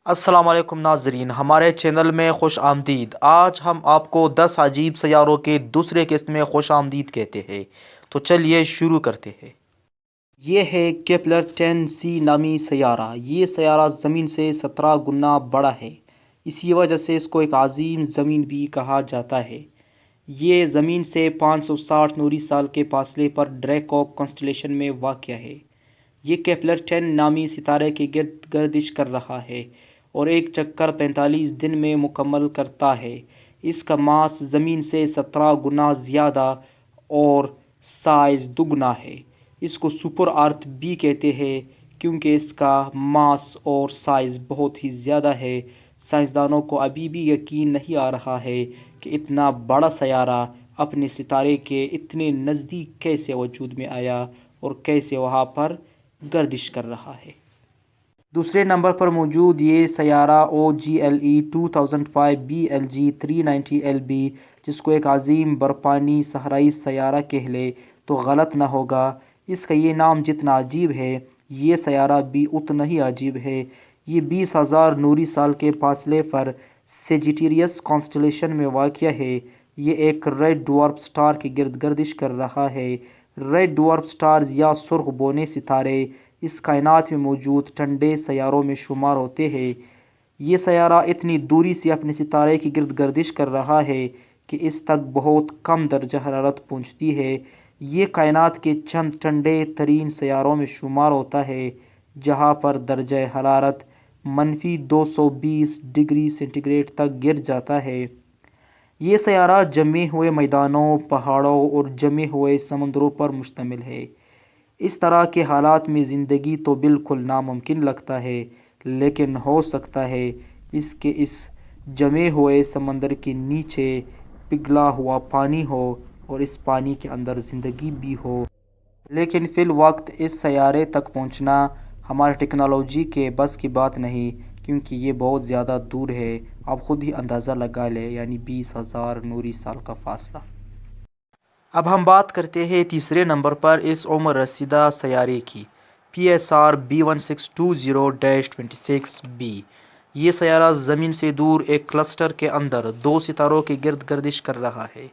السلام علیکم ناظرین، ہمارے چینل میں خوش آمدید۔ آج ہم آپ کو 10 عجیب سیاروں کے دوسرے قسط میں خوش آمدید کہتے ہیں۔ تو چلیے شروع کرتے ہیں۔ یہ ہے کیپلر 10c نامی سیارہ۔ یہ سیارہ زمین سے 17 گنا بڑا ہے، اسی وجہ سے اس کو ایک عظیم زمین بھی کہا جاتا ہے۔ یہ زمین سے 560 نوری سال کے فاصلے پر ڈریکو کنسٹلیشن میں واقع ہے۔ یہ کیپلر 10 نامی ستارے کے گرد گردش کر رہا ہے اور ایک چکر 45 دن میں مکمل کرتا ہے۔ اس کا ماس زمین سے 17 گنا زیادہ اور سائز دگنا ہے۔ اس کو سپر ارتھ بھی کہتے ہیں کیونکہ اس کا ماس اور سائز بہت ہی زیادہ ہے۔ سائنسدانوں کو ابھی بھی یقین نہیں آ رہا ہے کہ اتنا بڑا سیارہ اپنے ستارے کے اتنے نزدیک کیسے وجود میں آیا اور کیسے وہاں پر گردش کر رہا ہے۔ دوسرے نمبر پر موجود یہ سیارہ OGLE 2005 BLG 390 LB، جس کو ایک عظیم برفانی صحرائی سیارہ کہہ لے تو غلط نہ ہوگا۔ اس کا یہ نام جتنا عجیب ہے، یہ سیارہ بھی اتنا ہی عجیب ہے۔ یہ 20,000 نوری سال کے فاصلے پر سیجیٹیریس کانسٹلیشن میں واقع ہے۔ یہ ایک ریڈ ڈوارف سٹار کے گرد گردش کر رہا ہے۔ ریڈ ڈوارف سٹارز یا سرخ بونے ستارے اس کائنات میں موجود ٹھنڈے سیاروں میں شمار ہوتے ہیں۔ یہ سیارہ اتنی دوری سے اپنے ستارے کی گرد گردش کر رہا ہے کہ اس تک بہت کم درجہ حرارت پہنچتی ہے۔ یہ کائنات کے چند ٹھنڈے ترین سیاروں میں شمار ہوتا ہے جہاں پر درجہ حرارت -220 ڈگری سینٹی گریڈ تک گر جاتا ہے۔ یہ سیارہ جمے ہوئے میدانوں، پہاڑوں اور جمے ہوئے سمندروں پر مشتمل ہے۔ اس طرح کے حالات میں زندگی تو بالکل ناممکن لگتا ہے، لیکن ہو سکتا ہے اس جمے ہوئے سمندر کے نیچے پگھلا ہوا پانی ہو اور اس پانی کے اندر زندگی بھی ہو۔ لیکن فی الوقت اس سیارے تک پہنچنا ہماری ٹیکنالوجی کے بس کی بات نہیں، کیونکہ یہ بہت زیادہ دور ہے۔ آپ خود ہی اندازہ لگا لیں، یعنی 20,000 نوری سال کا فاصلہ۔ اب ہم بات کرتے ہیں تیسرے نمبر پر اس عمر رسیدہ سیارے کی، PSR B1620-26b۔ یہ سیارہ زمین سے دور ایک کلسٹر کے اندر 2 ستاروں کے گرد گردش کر رہا ہے۔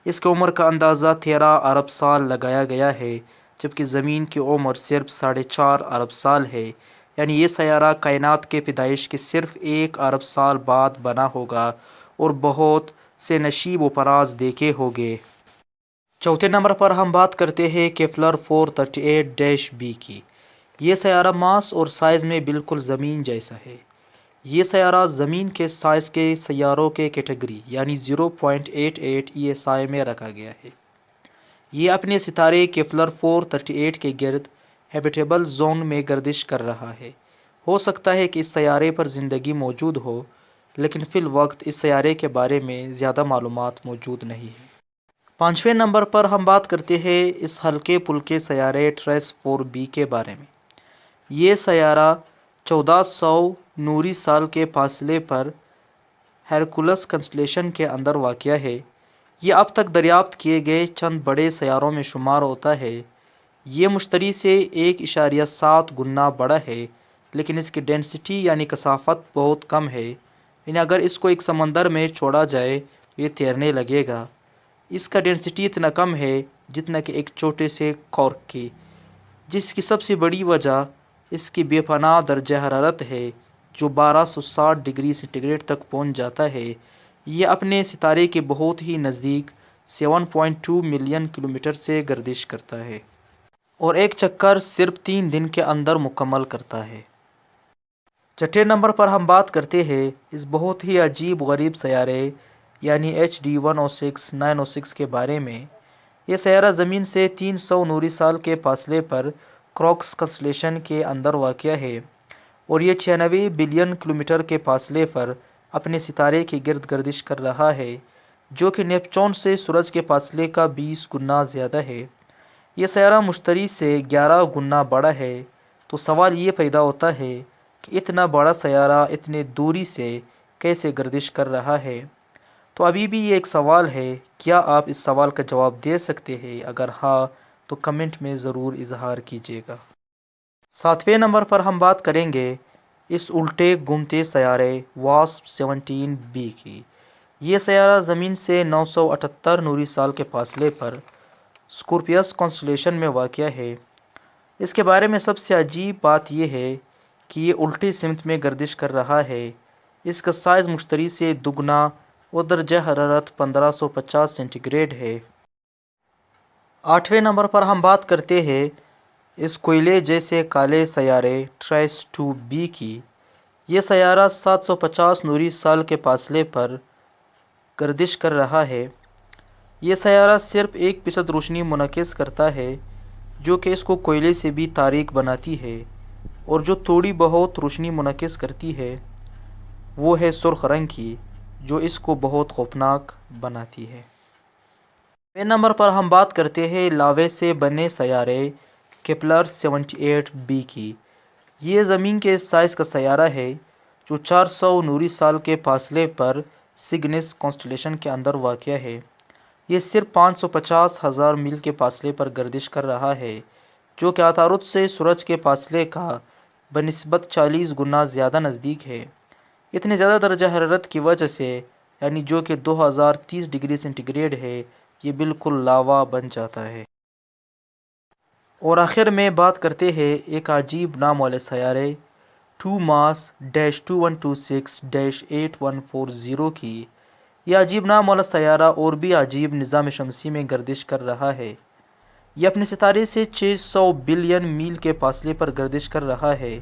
اس کی عمر کا اندازہ 13 ارب سال لگایا گیا ہے، جبکہ زمین کی عمر صرف 4.5 ارب سال ہے۔ یعنی یہ سیارہ کائنات کے پیدائش کے صرف 1 ارب سال بعد بنا ہوگا اور بہت سے نشیب و فراز دیکھے ہوگے۔ چوتھے نمبر پر ہم بات کرتے ہیں کیپلر 438-b کی۔ یہ سیارہ ماس اور سائز میں بالکل زمین جیسا ہے۔ یہ سیارہ زمین کے سائز کے سیاروں کے کیٹیگری یعنی 0.88 ESI میں رکھا گیا ہے۔ یہ اپنے ستارے کیپلر 438 کے گرد ہیبیٹیبل زون میں گردش کر رہا ہے۔ ہو سکتا ہے کہ اس سیارے پر زندگی موجود ہو، لیکن فی الوقت اس سیارے کے بارے میں زیادہ معلومات موجود نہیں ہیں۔ پانچویں نمبر پر ہم بات کرتے ہیں اس ہلکے پھلکے سیارے TRAPPIST 4b کے بارے میں۔ یہ سیارہ 1400 نوری سال کے فاصلے پر ہیرکولس کنسٹلیشن کے اندر واقع ہے۔ یہ اب تک دریافت کیے گئے چند بڑے سیاروں میں شمار ہوتا ہے۔ یہ مشتری سے 1.7 گنا بڑا ہے، لیکن اس کی ڈینسٹی یعنی کثافت بہت کم ہے۔ یعنی اگر اس کو ایک سمندر میں چھوڑا جائے تو یہ تیرنے لگے گا۔ اس کا ڈینسٹی اتنا کم ہے جتنا کہ ایک چھوٹے سے کارک کی، جس کی سب سے بڑی وجہ اس کی بے پناہ درجہ حرارت ہے جو 1260 ڈگری سینٹی گریڈ تک پہنچ جاتا ہے۔ یہ اپنے ستارے کے بہت ہی نزدیک 7.2 ملین کلومیٹر سے گردش کرتا ہے اور ایک چکر صرف 3 دن کے اندر مکمل کرتا ہے۔ چھٹے نمبر پر ہم بات کرتے ہیں اس بہت ہی عجیب غریب سیارے یعنی HD 106-906 کے بارے میں۔ یہ سیارہ زمین سے 300 نوری سال کے فاصلے پر کروکس کنسٹلیشن کے اندر واقع ہے اور یہ 96 بلین کلومیٹر کے فاصلے پر اپنے ستارے کے گرد گردش کر رہا ہے، جو کہ نیپچون سے سورج کے فاصلے کا 20 گنا زیادہ ہے۔ یہ سیارہ مشتری سے 11 گنا بڑا ہے۔ تو سوال یہ پیدا ہوتا ہے کہ اتنا بڑا سیارہ اتنے دوری سے کیسے گردش کر رہا ہے؟ تو ابھی بھی یہ ایک سوال ہے۔ کیا آپ اس سوال کا جواب دے سکتے ہیں؟ اگر ہاں تو کمنٹ میں ضرور اظہار کیجیے گا۔ ساتویں نمبر پر ہم بات کریں گے اس الٹے گھومتے سیارے واسپ 17b کی۔ یہ سیارہ زمین سے 978 نوری سال کے فاصلے پر اسکورپیس کانسٹیلیشن میں واقع ہے۔ اس کے بارے میں سب سے عجیب بات یہ ہے کہ یہ الٹی سمت میں گردش کر رہا ہے۔ اس کا سائز مشتری سے دگنا اور درجہ حرارت 1550 سینٹی گریڈ ہے۔ 8ویں نمبر پر ہم بات کرتے ہیں اس کوئلے جیسے کالے سیارے TRAPPIST 2b کی۔ یہ سیارہ 750 نوری سال کے فاصلے پر گردش کر رہا ہے۔ یہ سیارہ صرف 1% روشنی منعکس کرتا ہے، جو کہ اس کو کوئلے سے بھی تاریک بناتی ہے، اور جو تھوڑی بہت روشنی منعکس کرتی ہے وہ ہے سرخ رنگ کی، جو اس کو بہت خوفناک بناتی ہے۔ 9ویں نمبر پر ہم بات کرتے ہیں لاوے سے بنے سیارے کیپلر 78b کی۔ یہ زمین کے سائز کا سیارہ ہے جو 400 نوری سال کے فاصلے پر سگنس کانسٹیلیشن کے اندر واقع ہے۔ یہ صرف 550,000 میل کے فاصلے پر گردش کر رہا ہے، جو کہ عطارد سے سورج کے فاصلے کا بنسبت 40 گنا زیادہ نزدیک ہے۔ اتنے زیادہ درجہ حرارت کی وجہ سے، یعنی جو کہ 2030 ڈگری سینٹی گریڈ ہے، یہ بالکل لاوا بن جاتا ہے۔ اور آخر میں بات کرتے ہیں ایک عجیب نام والے سیارے 2MASS-2126-8140 کی۔ یہ عجیب نام والا سیارہ اور بھی عجیب نظام شمسی میں گردش کر رہا ہے۔ یہ اپنے ستارے سے 600 بلین میل کے فاصلے پر گردش کر رہا ہے،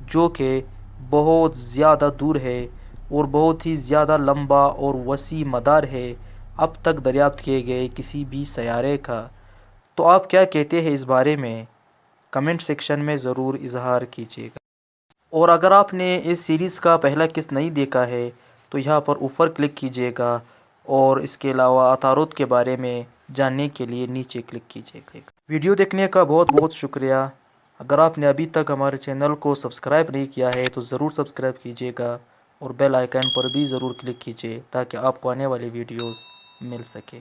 جو کہ بہت زیادہ دور ہے اور بہت ہی زیادہ لمبا اور وسیع مدار ہے اب تک دریافت کیے گئے کسی بھی سیارے کا۔ تو آپ کیا کہتے ہیں اس بارے میں؟ کمنٹ سیکشن میں ضرور اظہار کیجیے گا۔ اور اگر آپ نے اس سیریز کا پہلا قسط نہیں دیکھا ہے تو یہاں پر اوپر کلک کیجیے گا، اور اس کے علاوہ عطارد کے بارے میں جاننے کے لیے نیچے کلک کیجیے گا۔ ویڈیو دیکھنے کا بہت بہت شکریہ۔ اگر آپ نے ابھی تک ہمارے چینل کو سبسکرائب نہیں کیا ہے تو ضرور سبسکرائب کیجیے گا، اور بیل آئیکن پر بھی ضرور کلک کیجیے تاکہ آپ کو آنے والی ویڈیوز مل سکے۔